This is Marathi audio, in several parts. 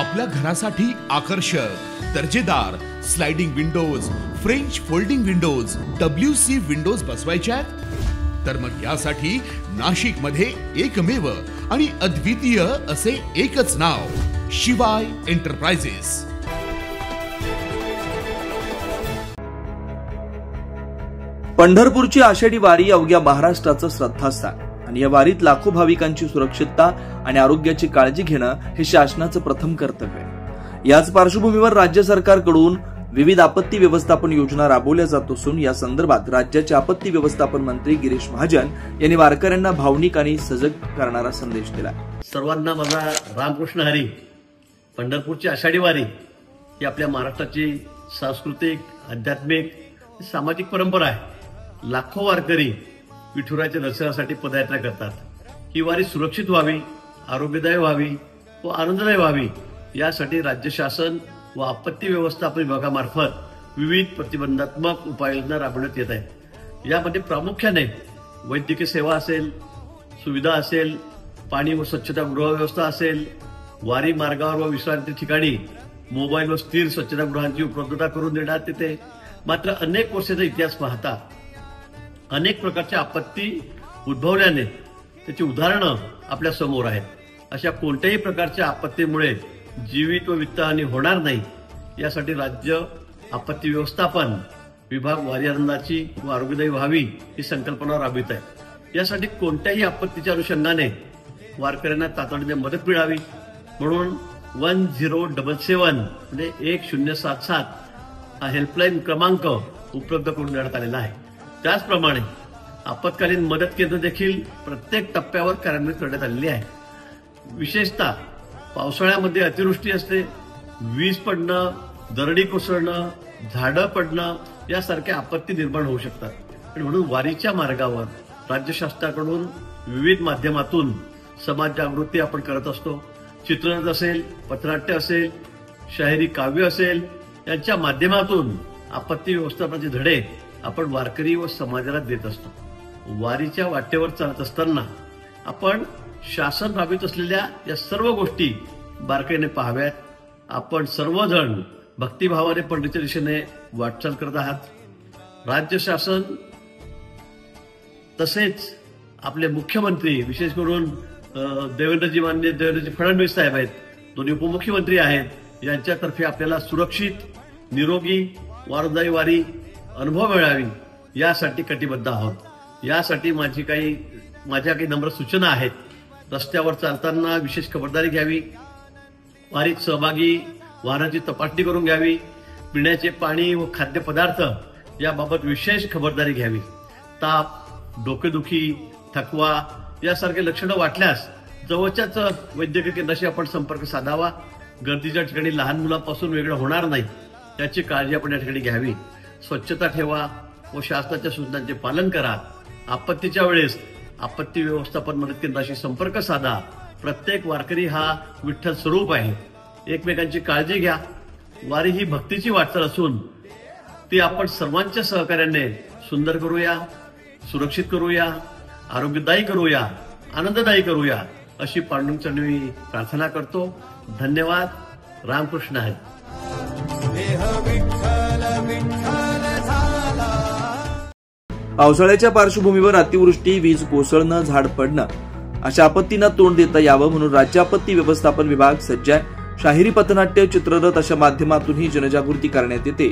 आपल्या घरासाठी आकर्षक दर्जेदार sliding windows, French folding windows, WC windows बसवायच्यात? तर मग यासाठी नाशिक मध्ये एकमेव आणि अद्वितीय असे एकच नाव, शिवाय एंटरप्राइजेस। पंढरपूरची आषाढी वारी अवघ्या महाराष्ट्राचं श्रद्धास्थान आणि या वारीत लाखो भाविकांची सुरक्षितता आणि आरोग्याची काळजी घेणं हे शासनाचं प्रथम कर्तव्य आहे। याच पार्श्वभूमीवर राज्य सरकारकडून विविध आपत्ती व्यवस्थापन योजना राबवल्या जात असून या संदर्भात राज्याचे आपत्ती व्यवस्थापन मंत्री गिरीश महाजन यांनी वारकऱ्यांना भावनिक आणि सजग करणारा संदेश दिला। सर्वांना माझा रामकृष्ण हरी। पंढरपूरची आषाढी वारी ही आपल्या महाराष्ट्राची सांस्कृतिक, आध्यात्मिक, सामाजिक परंपरा आहे। लाखो वारकरी विठुरायाच्या दर्शनासाठी पदयात्रा करतात। ही वारी सुरक्षित व्हावी, आरोग्यदायी व्हावी व आनंददायी व्हावी यासाठी राज्य शासन व आपत्ती व्यवस्थापन विभागामार्फत विविध प्रतिबंधात्मक उपाययोजना राबवण्यात येत आहेत। यामध्ये प्रामुख्याने वैद्यकीय सेवा असेल, सुविधा असेल, पाणी व स्वच्छतागृह व्यवस्था असेल, वारी मार्गावर व विश्रांती ठिकाणी मोबाईल व स्थिर स्वच्छतागृहांची उपलब्धता करून देण्यात येते। मात्र अनेक वर्षाचा इतिहास पाहता अनेक प्रकारच्या आपत्ती उद्भवल्याने त्याची उदाहरणं आपल्या समोर आहेत। अशा कोणत्याही प्रकारच्या आपत्तीमुळे जीवित व वित्तहानी होणार नाही यासाठी राज्य आपत्ती व्यवस्थापन विभाग वारी आनंदाची व आरोग्यदायी व्हावी ही संकल्पना राबवित आहे। यासाठी कोणत्याही आपत्तीच्या अनुषंगाने वारकऱ्यांना तातडीने मदत मिळावी म्हणून 1077 म्हणजे 1077 हा हेल्पलाईन क्रमांक उपलब्ध करून देण्यात आलेला आहे। त्याचप्रमाणे आपत्कालीन मदत केंद्र देखील प्रत्येक टप्प्यावर कार्यान्वित करण्यात आलेली आहे। विशेषतः पावसाळ्यामध्ये अतिवृष्टी असते, वीज पडणं, दरडी कोसळणं, झाडं पडणं यासारख्या आपत्ती निर्माण होऊ शकतात आणि म्हणून वारीच्या मार्गावर राज्य शासनाकडून विविध माध्यमातून समाज जागृती आपण करत असतो। चित्ररथ असेल, पथनाट्य असेल, शाहिरी काव्य असेल यांच्या माध्यमातून आपत्ती व्यवस्थापनाचे धडे आपण वारकरी व समाजाला देत असतो। वारीच्या वाटेवर चालत असताना आपण शासन राबवित असलेल्या या सर्व गोष्टी बारकाईने पाहाव्यात। आपण सर्वजण भक्तिभावाने पंढरीच्या दिशेने वाटचाल करत आहात। राज्य शासन तसेच आपले मुख्यमंत्री विशेष करून माननीय देवेंद्रजी फडणवीस साहेब आहेत, दोन्ही उपमुख्यमंत्री आहेत, यांच्यातर्फे आपल्याला सुरक्षित, निरोगी, आरोग्यदायी वारी अनुभव मिळावी यासाठी कटिबद्ध आहोत। यासाठी माझ्या काही नम्र सूचना आहेत। रस्त्यावर चालताना विशेष खबरदारी घ्यावी, वारीत सहभागी वाहनाची तपासणी करून घ्यावी, पिण्याचे पाणी व खाद्यपदार्थ याबाबत विशेष खबरदारी घ्यावी। ताप, डोकेदुखी, थकवा यासारखे लक्षणं वाटल्यास जवळच्याच वैद्यकीय केंद्राशी आपण संपर्क साधावा। गर्दीच्या ठिकाणी लहान मुलांपासून वेगळं होणार नाही याची काळजी आपण या ठिकाणी घ्यावी। स्वच्छता ठेवा व शासनाच्या सूचनांचे पालन करा। आपत्तीच्या वेळेस आपत्ती व्यवस्थापन मदत केंद्राशी संपर्क साधा। प्रत्येक वारकरी हा विठ्ठल स्वरूप आहे। एकमेकांची काळजी घ्या। वारी ही भक्तीची वाटचाल असून ती आपण सर्वांच्या सहकार्याने सुंदर करूया, सुरक्षित करूया, आरोग्यदायी करूया, आनंददायी करूया अशी पांडुरंग चरणी मी प्रार्थना करतो। धन्यवाद। रामकृष्ण हरी। पावसाळ्याच्या पार्श्वभूमीवर अतिवृष्टी, वीज कोसळणं, झाड पडणं अशा आपत्तींना तोंड देता यावं म्हणून राज्य आपत्ती व्यवस्थापन विभाग सज्ज आहे। शाहिरी, पथनाट्य, चित्ररथ अशा माध्यमातूनही जनजागृती करण्यात येते।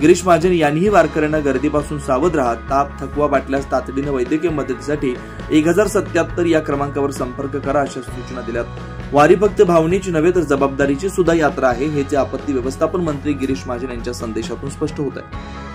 गिरीश महाजन यांनीही वारकऱ्यांना गर्दीपासून सावध राहा, ताप, थकवा वाटल्यास तातडीने वैद्यकीय मदतीसाठी 1077 या क्रमांकावर संपर्क करा अशा सूचना दिल्यात। वारी फक्त भावनेची नव्हे तर जबाबदारीची सुद्धा यात्रा आहे हे जे आपत्ती व्यवस्थापन मंत्री गिरीश महाजन यांच्या संदेशातून स्पष्ट होत आहे।